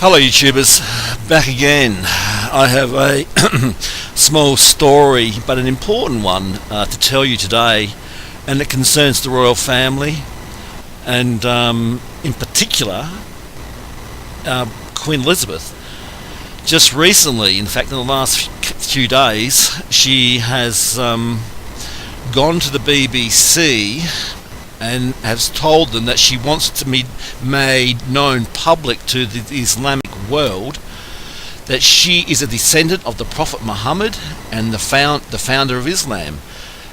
Hello YouTubers, back again. I have a small story, but an important one to tell you today, and it concerns the royal family, and in particular Queen Elizabeth. Just recently, in fact in the last few days, she has gone to the BBC and has told them that she wants to be made known public to the Islamic world that she is a descendant of the Prophet Muhammad and the founder of Islam,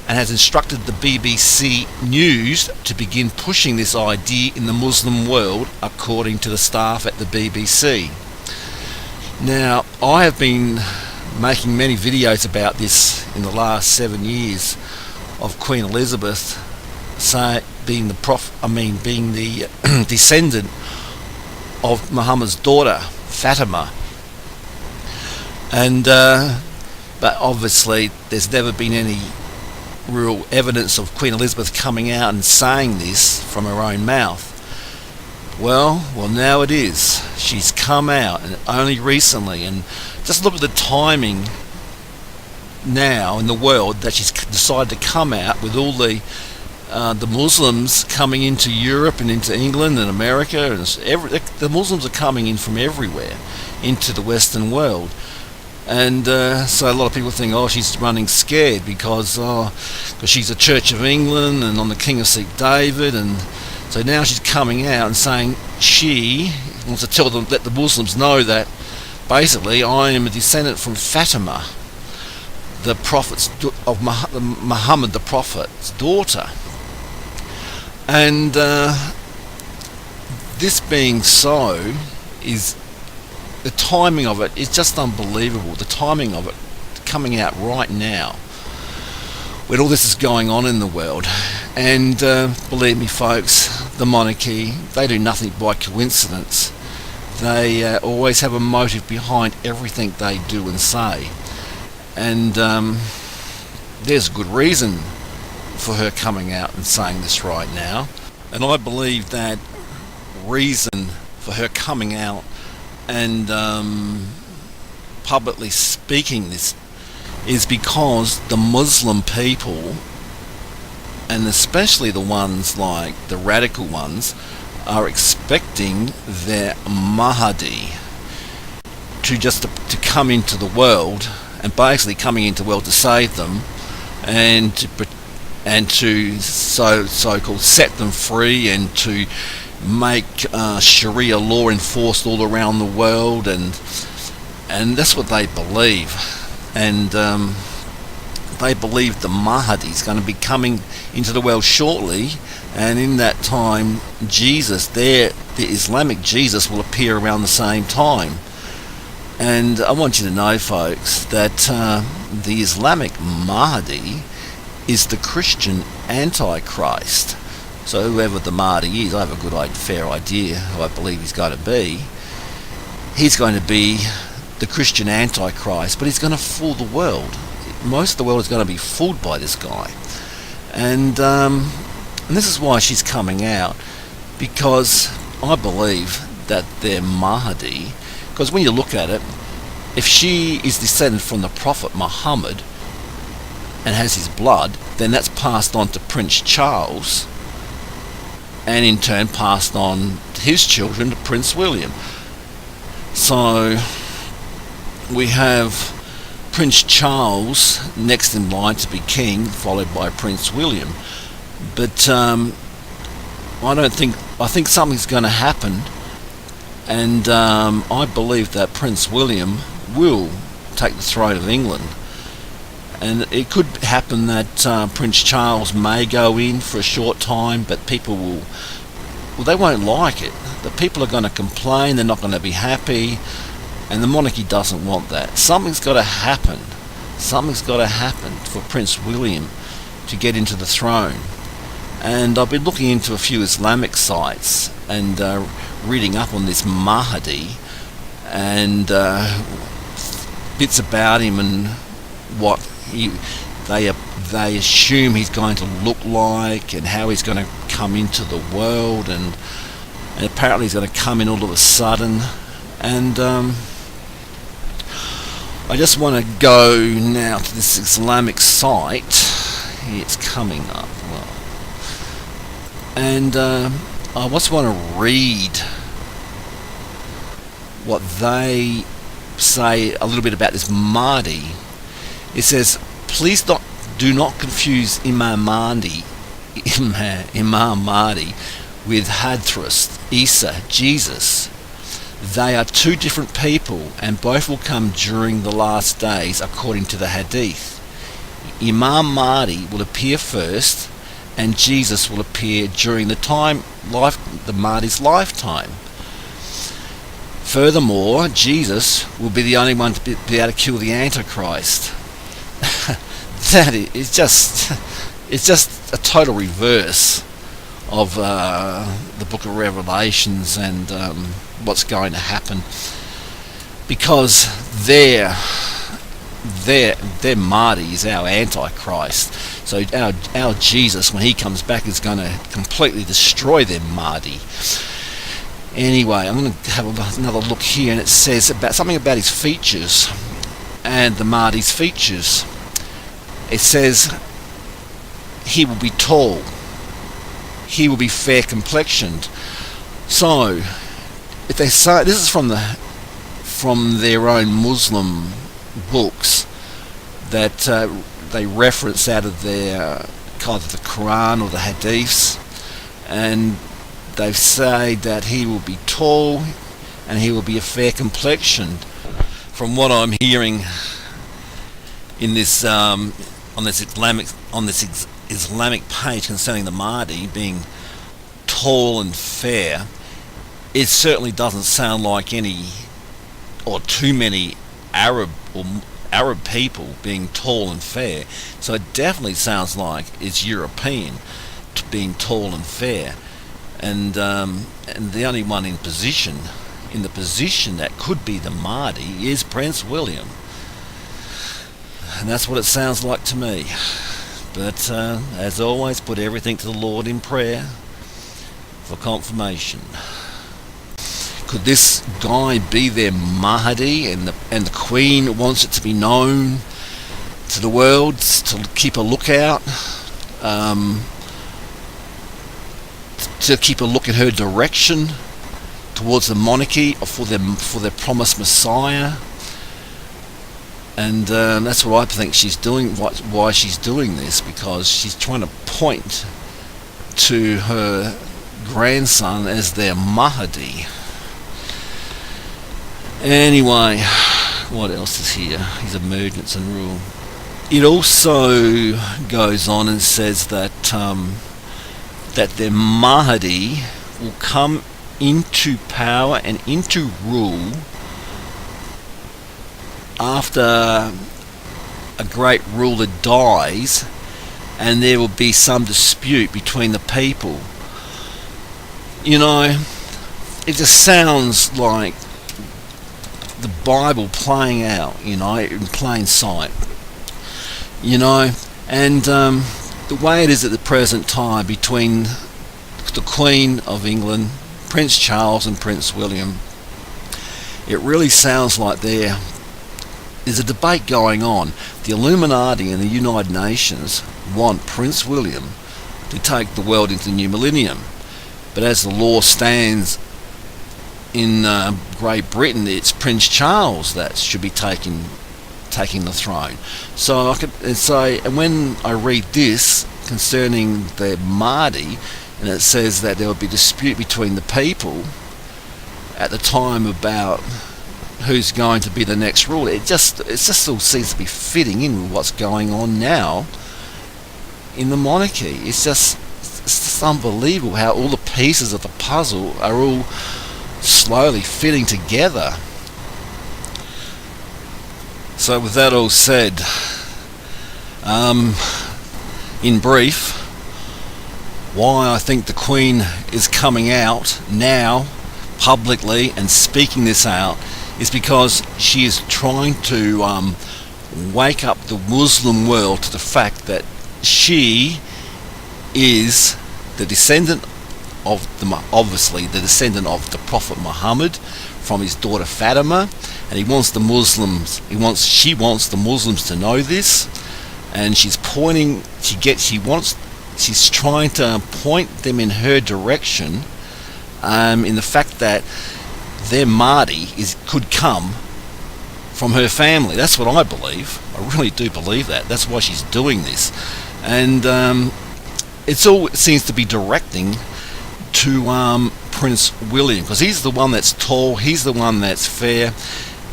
and has instructed the BBC News to begin pushing this idea in the Muslim world, according to the staff at the BBC. Now, I have been making many videos about this in the last 7 years of Queen Elizabeth being the descendant of Muhammad's daughter Fatima, and but obviously there's never been any real evidence of Queen Elizabeth coming out and saying this from her own mouth. Well, now it is. She's come out, and only recently, and just look at the timing now in the world that she's decided to come out, with all the Muslims coming into Europe and into England and America, and the Muslims are coming in from everywhere into the Western world, and so a lot of people think, oh, she's running scared because she's a Church of England and on the King of David, and so now she's coming out and saying she wants to let the Muslims know that basically I am a descendant from Fatima, the prophet's of Muhammad, the prophet's daughter. And this being so, is the timing of it is just unbelievable. The timing of it coming out right now, when all this is going on in the world. And believe me folks, the monarchy, they do nothing by coincidence. They always have a motive behind everything they do and say, and there's a good reason for her coming out and saying this right now. And I believe that reason for her coming out and publicly speaking this is because the Muslim people, and especially the ones like the radical ones, are expecting their Mahdi to come into the world, and basically coming into the world to save them, and to so-called set them free, and to make sharia law enforced all around the world, and that's what they believe. And they believe the Mahdi is going to be coming into the world shortly, and in that time Jesus, the Islamic Jesus, will appear around the same time. And I want you to know folks that the Islamic Mahdi is the Christian Antichrist. So whoever the Mahdi is, I have a good fair idea who I believe he's going to be. He's going to be the Christian Antichrist, but he's going to fool the world. Most of the world is going to be fooled by this guy. And this is why she's coming out, because I believe that their Mahdi, because when you look at it, if she is descended from the Prophet Muhammad and has his blood, then that's passed on to Prince Charles, and in turn passed on to his children to Prince William. So we have Prince Charles next in line to be king, followed by Prince William. But I think something's going to happen, and I believe that Prince William will take the throne of England. And it could happen that Prince Charles may go in for a short time, but people they won't like it. The people are going to complain, they're not going to be happy, and the monarchy doesn't want that. Something's got to happen. Something's got to happen for Prince William to get into the throne. And I've been looking into a few Islamic sites and reading up on this Mahdi, and bits about him and what they assume he's going to look like, and how he's going to come into the world, and apparently he's going to come in all of a sudden, And I just want to go now to this Islamic site. It's coming up. Well, and I just want to read what they say a little bit about this Mahdi. It says, please do not confuse Imam Mahdi with Hadthras, Isa, Jesus. They are two different people, and both will come during the last days according to the Hadith. Imam Mahdi will appear first, and Jesus will appear during the Mahdi's lifetime. Furthermore, Jesus will be the only one to be able to kill the Antichrist. It's just a total reverse of the book of Revelations and what's going to happen, because their Mahdi is our Antichrist. So our Jesus, when he comes back, is going to completely destroy their Mahdi. Anyway, I'm going to have another look here, and it says something about his features and the Mahdi's features. It says he will be tall, he will be fair complexioned. So, if they say this is from their own Muslim books that they reference out of their either the Quran or the Hadiths, and they say that he will be tall and he will be a fair complexioned. From what I'm hearing in this on this Islamic page concerning the Mahdi being tall and fair, it certainly doesn't sound like any or too many Arab people being tall and fair. So it definitely sounds like it's European being tall and fair. And the only one in the position that could be the Mahdi is Prince William, and that's what it sounds like to me. But as always, put everything to the Lord in prayer for confirmation. Could this guy be their Mahdi, and the Queen wants it to be known to the world to keep a lookout? To keep a look in her direction towards the monarchy or for their promised Messiah, and that's what I think she's doing. Why she's doing this, because she's trying to point to her grandson as their Mahdi. Anyway, what else is here? His emergence and rule. It also goes on and says that their Mahdi will come into power and into rule after a great ruler dies, and there will be some dispute between the people. You know, it just sounds like the Bible playing out, in plain sight. And the way it is at the present time between the Queen of England, Prince Charles and Prince William, it really sounds like there's a debate going on. The Illuminati and the United Nations want Prince William to take the world into the new millennium, but as the law stands in Great Britain, it's Prince Charles that should be taking the throne. So I could say, and when I read this concerning the Mahdi, and it says that there will be dispute between the people at the time about who's going to be the next ruler, it just all seems to be fitting in with what's going on now in the monarchy. It's just unbelievable how all the pieces of the puzzle are all slowly fitting together. So with that all said, in brief, why I think the Queen is coming out now publicly and speaking this out is because she is trying to wake up the Muslim world to the fact that she is the descendant of the Prophet Muhammad from his daughter Fatima, and she wants the Muslims to know this, and she's trying to point them in her direction, in the fact that their Mahdi could come from her family. That's what I believe. I really do believe that. That's why she's doing this, and it seems to be directing to Prince William, because he's the one that's tall, he's the one that's fair,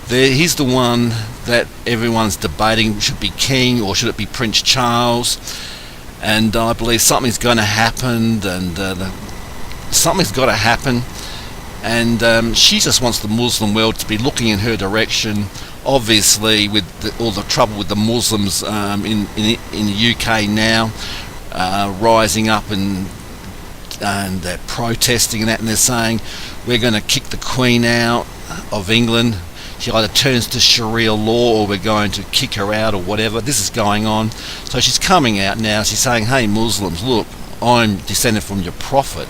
he's the one that everyone's debating should be king or should it be Prince Charles. And I believe something's going to happen, and something's got to happen, and she just wants the Muslim world to be looking in her direction. Obviously, with all the trouble with the Muslims in the UK now, rising up and they're protesting and that, and they're saying we're going to kick the Queen out of England. She either turns to Sharia law or we're going to kick her out, or whatever. This is going on. So she's coming out now. She's saying, hey Muslims, look, I'm descended from your prophet.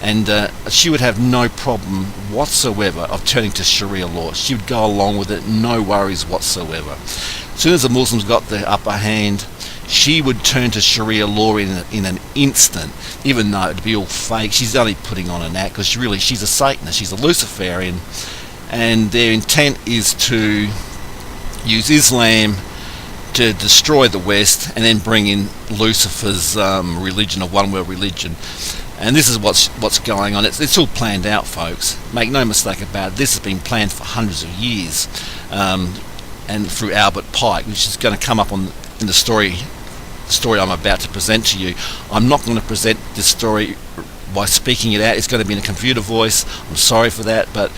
And she would have no problem whatsoever of turning to Sharia law. She would go along with it, no worries whatsoever. As soon as the Muslims got the upper hand, she would turn to Sharia law in an instant, even though it'd be all fake. She's only putting on an act, because she's a Satanist, she's a Luciferian, and their intent is to use Islam to destroy the West and then bring in Lucifer's religion, a one-world religion. And this is what's going on. It's all planned out, folks. Make no mistake about it. This has been planned for hundreds of years, and through Albert Pike, which is going to come up in the story I'm about to present to you. I'm not going to present this story by speaking it out. It's going to be in a computer voice. I'm sorry for that, but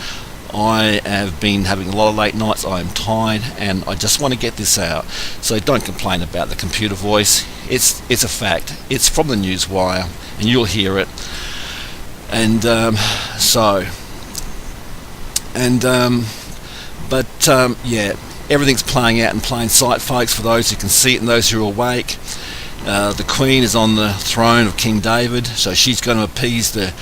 I have been having a lot of late nights. I am tired, and I just want to get this out. So don't complain about the computer voice. It's a fact. It's from the Newswire, and you'll hear it. And yeah, everything's playing out in plain sight, folks, for those who can see it and those who are awake. The Queen is on the throne of King David, so she's going to appease the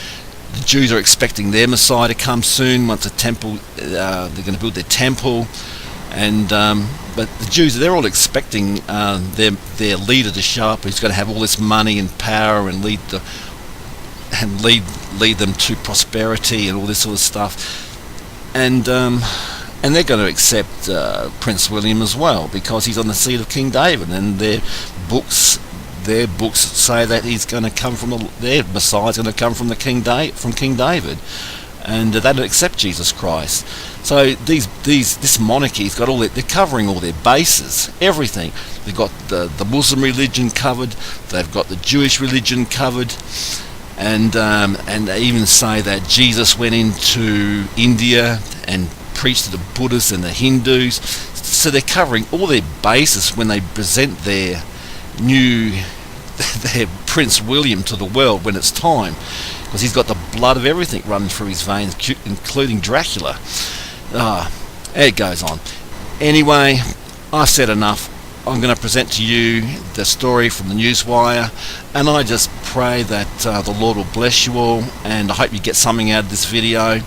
Jews. Are expecting their Messiah to come soon. Once the temple, they're going to build their temple, and but the Jews, they're all expecting their leader to show up, who's going to have all this money and power and lead them to prosperity and all this sort of stuff, and they're going to accept Prince William as well, because he's on the seat of King David, and their books say that he's going to come from their Messiah's going to come from King David, and they don't accept Jesus Christ. So this monarchy's got they're covering all their bases, everything. They've got the Muslim religion covered, they've got the Jewish religion covered, and they even say that Jesus went into India and preached to the Buddhists and the Hindus. So they're covering all their bases when they present their Prince William to the world when it's time, because he's got the blood of everything running through his veins, including Dracula. It goes on. Anyway, I've said enough. I'm going to present to you the story from the Newswire, and I just pray that the Lord will bless you all, and I hope you get something out of this video.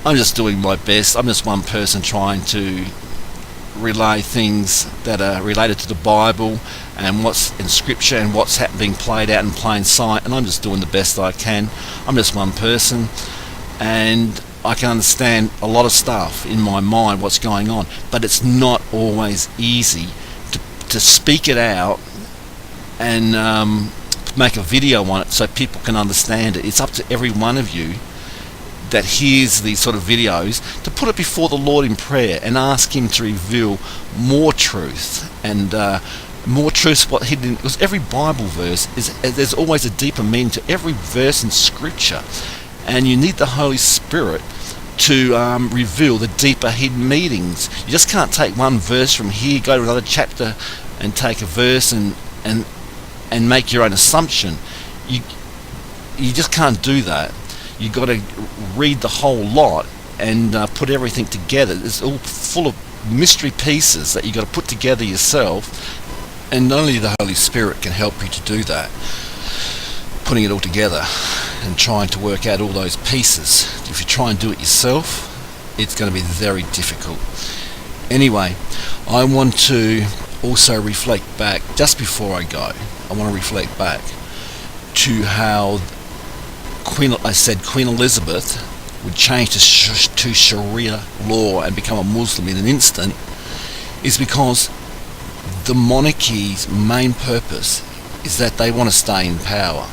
I'm just doing my best. I'm just one person trying to relay things that are related to the Bible and what's in Scripture and what's being played out in plain sight, and I'm just doing the best I can. I'm just one person, and I can understand a lot of stuff in my mind, what's going on, but it's not always easy to speak it out and make a video on it so people can understand it. It's up to every one of you that hears these sort of videos to put it before the Lord in prayer and ask him to reveal more truth, and more truth what hidden, because every Bible verse there's always a deeper meaning to every verse in Scripture, and you need the Holy Spirit to reveal the deeper hidden meanings. You just can't take one verse from here, go to another chapter and take a verse and make your own assumption. You just can't do that. You've got to read the whole lot and put everything together. It's all full of mystery pieces that you've got to put together yourself, and only the Holy Spirit can help you to do that, putting it all together and trying to work out all those pieces. If you try and do it yourself, it's going to be very difficult. Anyway, I want to also reflect back, just before I go, I want to reflect back to how Queen Elizabeth would change to sharia law and become a Muslim in an instant, is because the monarchy's main purpose is that they want to stay in power,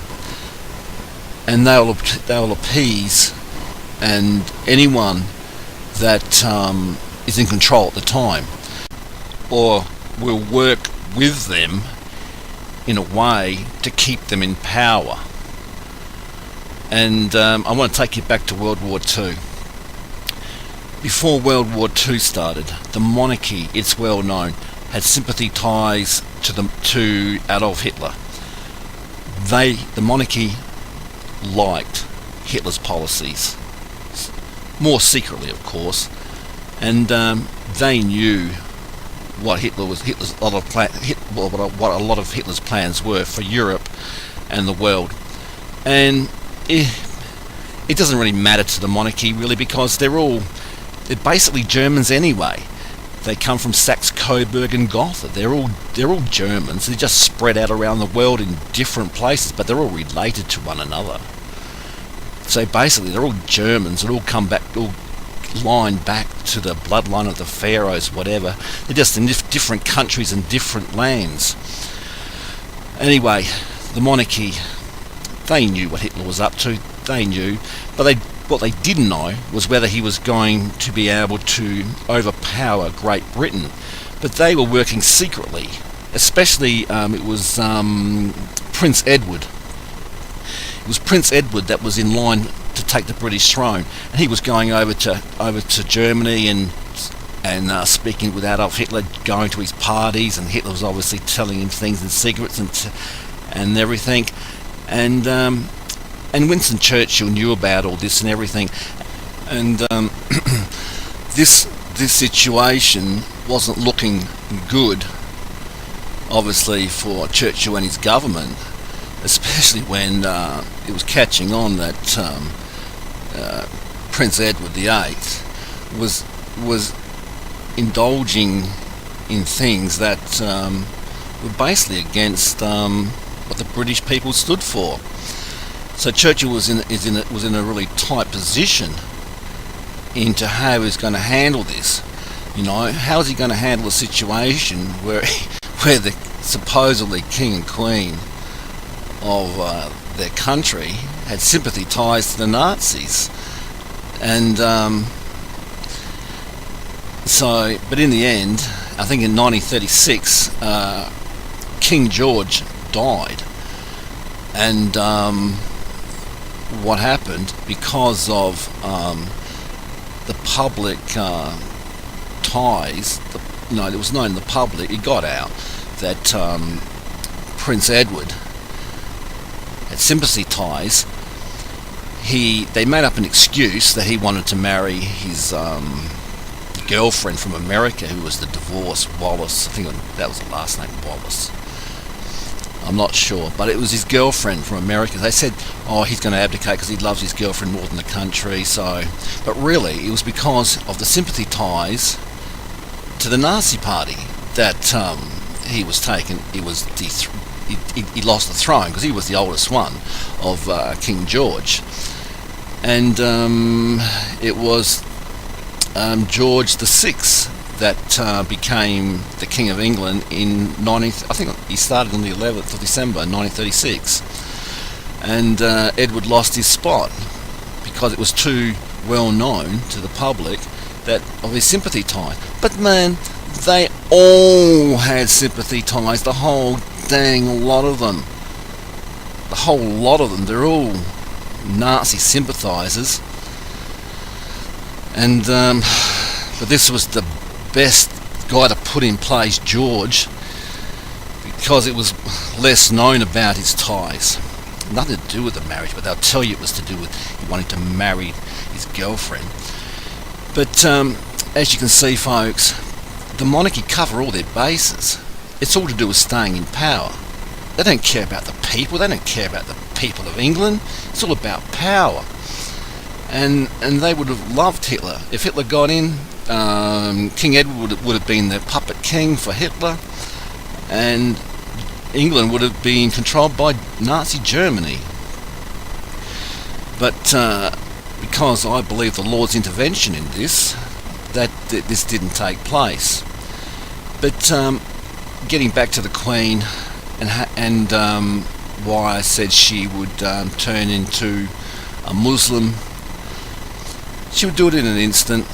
and they'll appease and anyone that is in control at the time, or will work with them in a way to keep them in power. And I want to take you back to World War II. Before World War II started, the monarchy, it's well known, had sympathy ties to Adolf Hitler. The monarchy liked Hitler's policies, more secretly, of course, and they knew what what a lot of Hitler's plans were for Europe and the world. And it doesn't really matter to the monarchy, really, because they're basically Germans anyway. They come from Saxe, Coburg and Gotha. They're all Germans. They're just spread out around the world in different places, but they're all related to one another. So basically they're all Germans that all come back, all line back to the bloodline of the pharaohs, whatever. They're just in different countries and different lands. Anyway, the monarchy, they knew what Hitler was up to. They knew, but what they didn't know was whether he was going to be able to overpower Great Britain. But they were working secretly, especially it was Prince Edward. It was Prince Edward that was in line to take the British throne, and he was going over to Germany and speaking with Adolf Hitler, going to his parties, and Hitler was obviously telling him things in secrets and everything, and Winston Churchill knew about all this and everything, and this situation wasn't looking good, obviously, for Churchill and his government, especially when it was catching on that Prince Edward VIII was indulging in things that were basically against what the British people stood for. So Churchill was in a really tight position into how he was going to handle this. You know, how is he going to handle a situation where the supposedly king and queen of their country had sympathy ties to the Nazis, and but in the end, I think in 1936, King George died, and what happened, because of the public ties, it was known in the public, it got out that Prince Edward had sympathy ties. They made up an excuse that he wanted to marry his girlfriend from America, who was the divorced Wallace. I think that was the last name, Wallace. I'm not sure, but it was his girlfriend from America. They said, oh, he's going to abdicate because he loves his girlfriend more than the country. But really, it was because of the sympathy ties to the Nazi Party that he was taken. He lost the throne because he was the oldest one of King George, and it was George VI that became the King of England in I think he started on the 11th of December 1936, and Edward lost his spot because it was too well known to the public of his sympathy tie. But man, they all had sympathy ties, the whole dang lot of them. The whole lot of them. They're all Nazi sympathisers, and but this was the best guy to put in place, George, because it was less known about his ties. Nothing to do with the marriage, but they'll tell you it was to do with he wanted to marry his girlfriend. But as you can see, folks, the monarchy cover all their bases. It's all to do with staying in power. They don't care about the people. They don't care about the people of England. It's all about power. and they would have loved Hitler. If Hitler got in, King Edward would have been the puppet king for Hitler, and England would have been controlled by Nazi Germany. But because I believe the Lord's intervention in this, that this didn't take place. But getting back to the Queen and why I said she would turn into a Muslim, she would do it in an instant,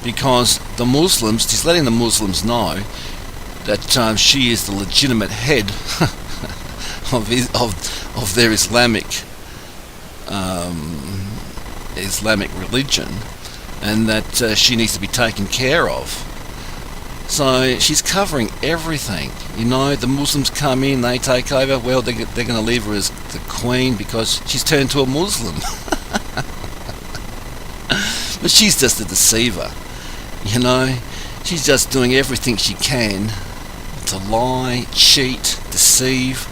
because the Muslims, she's letting the Muslims know that she is the legitimate head of their Islamic religion, and that she needs to be taken care of. So she's covering everything. You know, the Muslims come in, they take over. Well, they're going to leave her as the Queen because she's turned to a Muslim. But she's just a deceiver. You know, she's just doing everything she can to lie, cheat, deceive,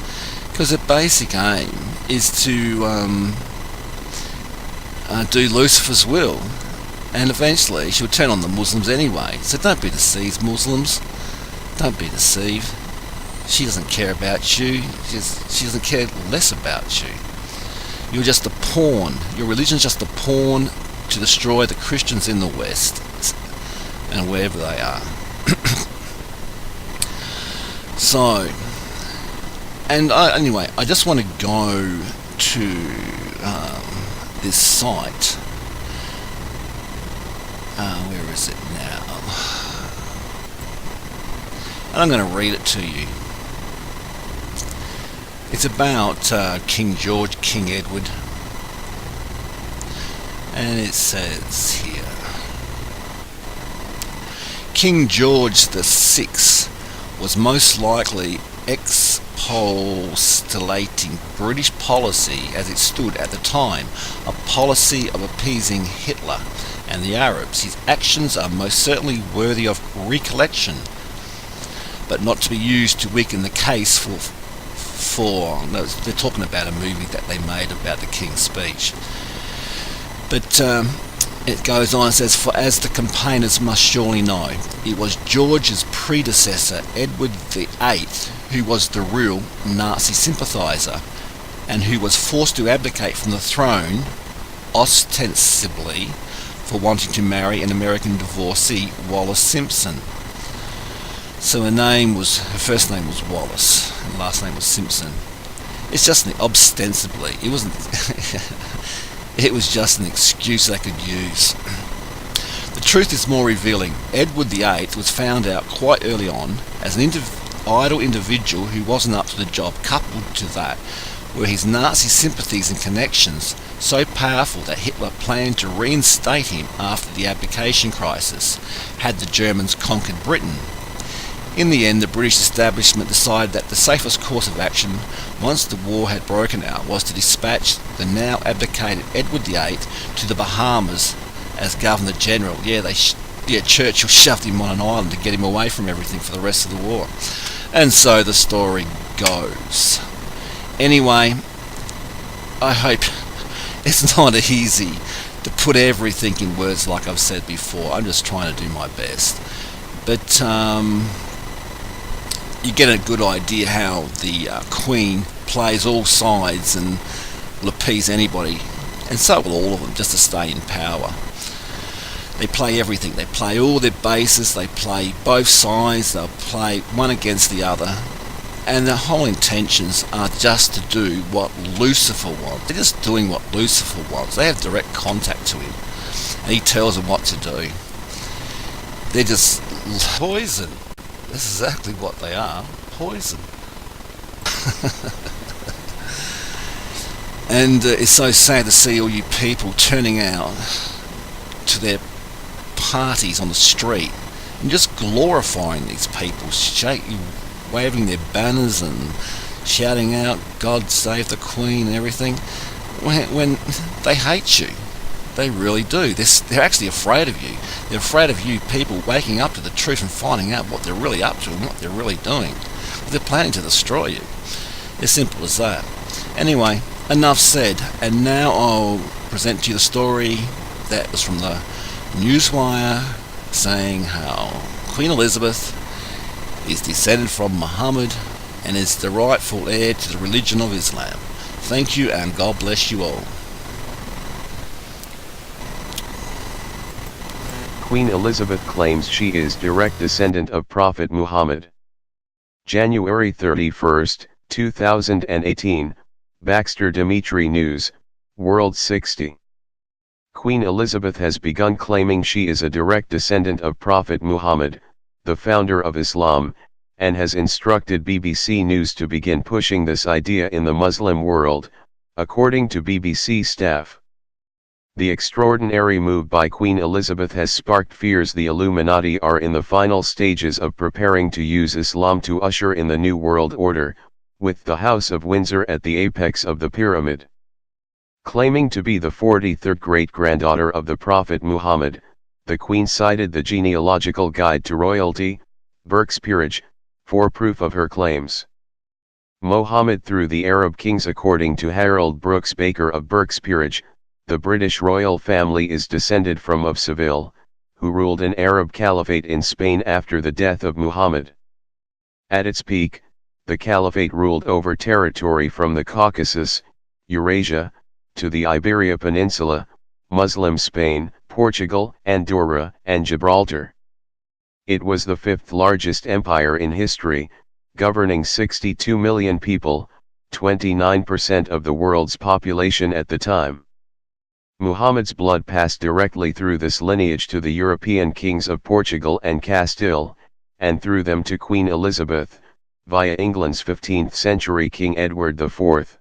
because her basic aim is to do Lucifer's will, and eventually she'll turn on the Muslims anyway. So don't be deceived, Muslims. Don't be deceived. She doesn't care about you. She doesn't care less about you. You're just a pawn. Your religion's just a pawn to destroy the Christians in the West and wherever they are. So, and anyway, I just want to go to this site. Where is it now? And I'm going to read it to you. It's about King George, King Edward. And it says here, King George the Sixth was most likely expostulating British policy as it stood at the time, a policy of appeasing Hitler and the Arabs. His actions are most certainly worthy of recollection, but not to be used to weaken the case for no, they're talking about a movie that they made about the King's speech. But it goes on and says, for as the campaigners must surely know, it was George's predecessor, Edward VIII, who was the real Nazi sympathiser, and who was forced to abdicate from the throne, ostensibly for wanting to marry an American divorcee, Wallis Simpson. So her first name was Wallis, and last name was Simpson. It's just ostensibly. It wasn't. It was just an excuse they could use. The truth is more revealing. Edward VIII was found out quite early on as an idle individual who wasn't up to the job. Coupled to that were his Nazi sympathies and connections, so powerful that Hitler planned to reinstate him after the abdication crisis, had the Germans conquered Britain. In the end, the British establishment decided that the safest course of action, once the war had broken out, was to dispatch the now abdicated Edward VIII to the Bahamas as Governor General. Churchill shoved him on an island to get him away from everything for the rest of the war. And so the story goes. Anyway, I hope it's not easy to put everything in words like I've said before. I'm just trying to do my best. But you get a good idea how the Queen plays all sides and will appease anybody, and so will all of them, just to stay in power. They play everything. They play all their bases. They play both sides. They'll play one against the other, and their whole intentions are just to do what Lucifer wants. They're just doing what Lucifer wants. They have direct contact to him, and he tells them what to do. They're just poison. That's exactly what they are. Poison. And it's so sad to see all you people turning out to their parties on the street and just glorifying these people, waving their banners and shouting out, God save the Queen and everything, when they hate you. They really do. They're actually afraid of you. They're afraid of you people waking up to the truth and finding out what they're really up to and what they're really doing. They're planning to destroy you. As simple as that. Anyway, enough said. And now I'll present to you the story That was from the Newswire, saying how Queen Elizabeth is descended from Muhammad and is the rightful heir to the religion of Islam. Thank you, and God bless you all. Queen Elizabeth claims she is direct descendant of Prophet Muhammad. January 31, 2018, Baxter Dimitri News, World 60. Queen Elizabeth has begun claiming she is a direct descendant of Prophet Muhammad, the founder of Islam, and has instructed BBC News to begin pushing this idea in the Muslim world, according to BBC staff. The extraordinary move by Queen Elizabeth has sparked fears the Illuminati are in the final stages of preparing to use Islam to usher in the New World Order, with the House of Windsor at the apex of the pyramid. Claiming to be the 43rd great-granddaughter of the Prophet Muhammad, the Queen cited the Genealogical Guide to Royalty, Burke's Peerage, for proof of her claims. Mohammed through the Arab kings. According to Harold Brooks Baker of Burke's Peerage, the British royal family is descended from of Seville, who ruled an Arab caliphate in Spain after the death of Muhammad. At its peak, the caliphate ruled over territory from the Caucasus, Eurasia, to the Iberia Peninsula, Muslim Spain, Portugal, Andorra, and Gibraltar. It was the fifth largest empire in history, governing 62 million people, 29% of the world's population at the time. Muhammad's blood passed directly through this lineage to the European kings of Portugal and Castile, and through them to Queen Elizabeth, via England's 15th century King Edward IV.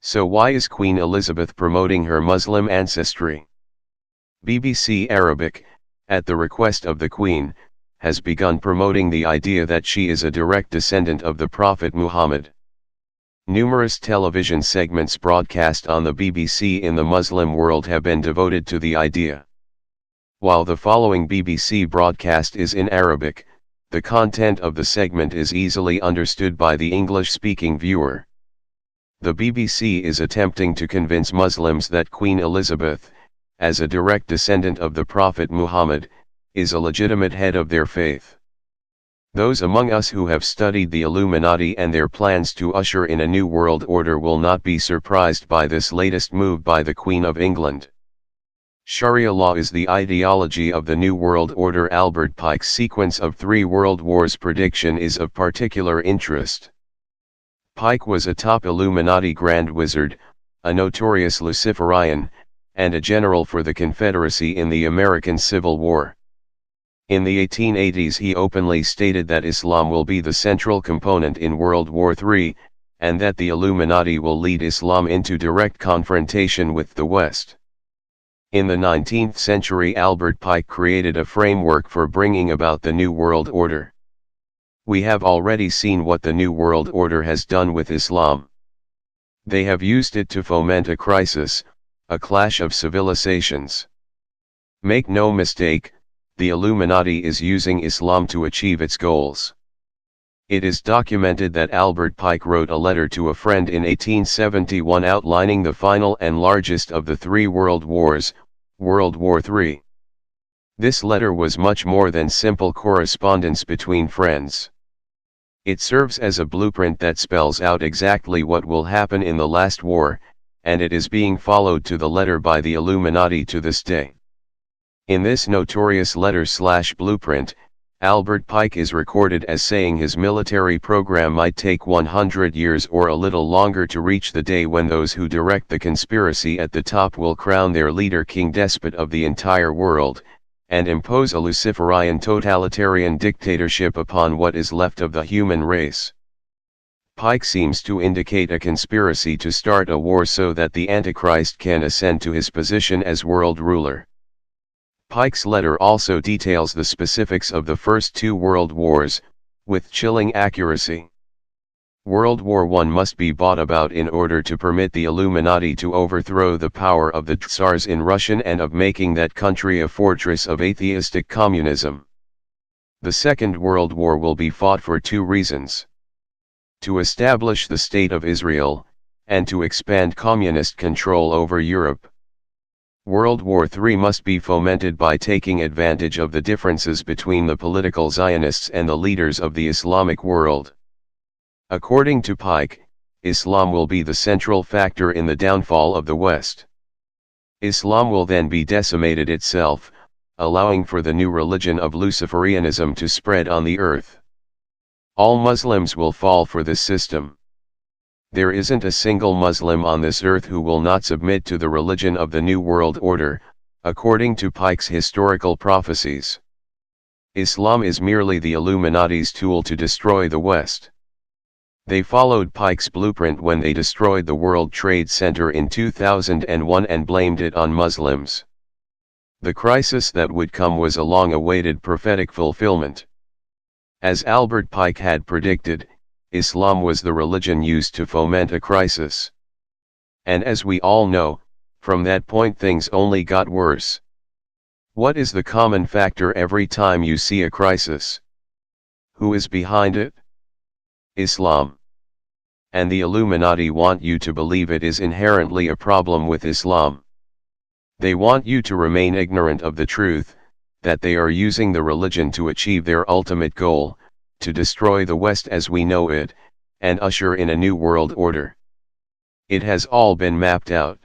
So why is Queen Elizabeth promoting her Muslim ancestry? BBC Arabic, at the request of the Queen, has begun promoting the idea that she is a direct descendant of the Prophet Muhammad. Numerous television segments broadcast on the BBC in the Muslim world have been devoted to the idea. While the following BBC broadcast is in Arabic, the content of the segment is easily understood by the English-speaking viewer. The BBC is attempting to convince Muslims that Queen Elizabeth, as a direct descendant of the Prophet Muhammad, is a legitimate head of their faith. Those among us who have studied the Illuminati and their plans to usher in a new world order will not be surprised by this latest move by the Queen of England. Sharia law is the ideology of the New World Order. Albert Pike's sequence of 3 world wars prediction is of particular interest. Pike was a top Illuminati Grand Wizard, a notorious Luciferian, and a general for the Confederacy in the American Civil War. In the 1880s he openly stated that Islam will be the central component in World War III, and that the Illuminati will lead Islam into direct confrontation with the West. In the 19th century Albert Pike created a framework for bringing about the New World Order. We have already seen what the New World Order has done with Islam. They have used it to foment a crisis, a clash of civilizations. Make no mistake, the Illuminati is using Islam to achieve its goals. It is documented that Albert Pike wrote a letter to a friend in 1871 outlining the final and largest of the 3 world wars, World War III. This letter was much more than simple correspondence between friends. It serves as a blueprint that spells out exactly what will happen in the last war, and it is being followed to the letter by the Illuminati to this day. In this notorious letter/blueprint, Albert Pike is recorded as saying his military program might take 100 years or a little longer to reach the day when those who direct the conspiracy at the top will crown their leader king despot of the entire world, and impose a Luciferian totalitarian dictatorship upon what is left of the human race. Pike seems to indicate a conspiracy to start a war so that the Antichrist can ascend to his position as world ruler. Pike's letter also details the specifics of the first 2 world wars, with chilling accuracy. World War I must be brought about in order to permit the Illuminati to overthrow the power of the Tsars in Russia and of making that country a fortress of atheistic communism. The Second World War will be fought for 2 reasons: to establish the State of Israel, and to expand communist control over Europe. World War III must be fomented by taking advantage of the differences between the political Zionists and the leaders of the Islamic world. According to Pike, Islam will be the central factor in the downfall of the West. Islam will then be decimated itself, allowing for the new religion of Luciferianism to spread on the earth. All Muslims will fall for this system. There isn't a single Muslim on this earth who will not submit to the religion of the New World Order, according to Pike's historical prophecies. Islam is merely the Illuminati's tool to destroy the West. They followed Pike's blueprint when they destroyed the World Trade Center in 2001 and blamed it on Muslims. The crisis that would come was a long-awaited prophetic fulfillment. As Albert Pike had predicted, Islam was the religion used to foment a crisis. And as we all know, from that point things only got worse. What is the common factor every time you see a crisis? Who is behind it? Islam. And the Illuminati want you to believe it is inherently a problem with Islam. They want you to remain ignorant of the truth, that they are using the religion to achieve their ultimate goal, to destroy the West as we know it, and usher in a new world order. It has all been mapped out.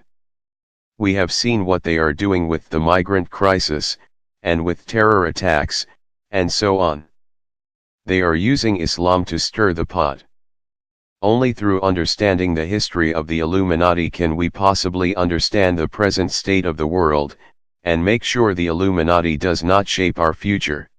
We have seen what they are doing with the migrant crisis, and with terror attacks, and so on. They are using Islam to stir the pot. Only through understanding the history of the Illuminati can we possibly understand the present state of the world, and make sure the Illuminati does not shape our future.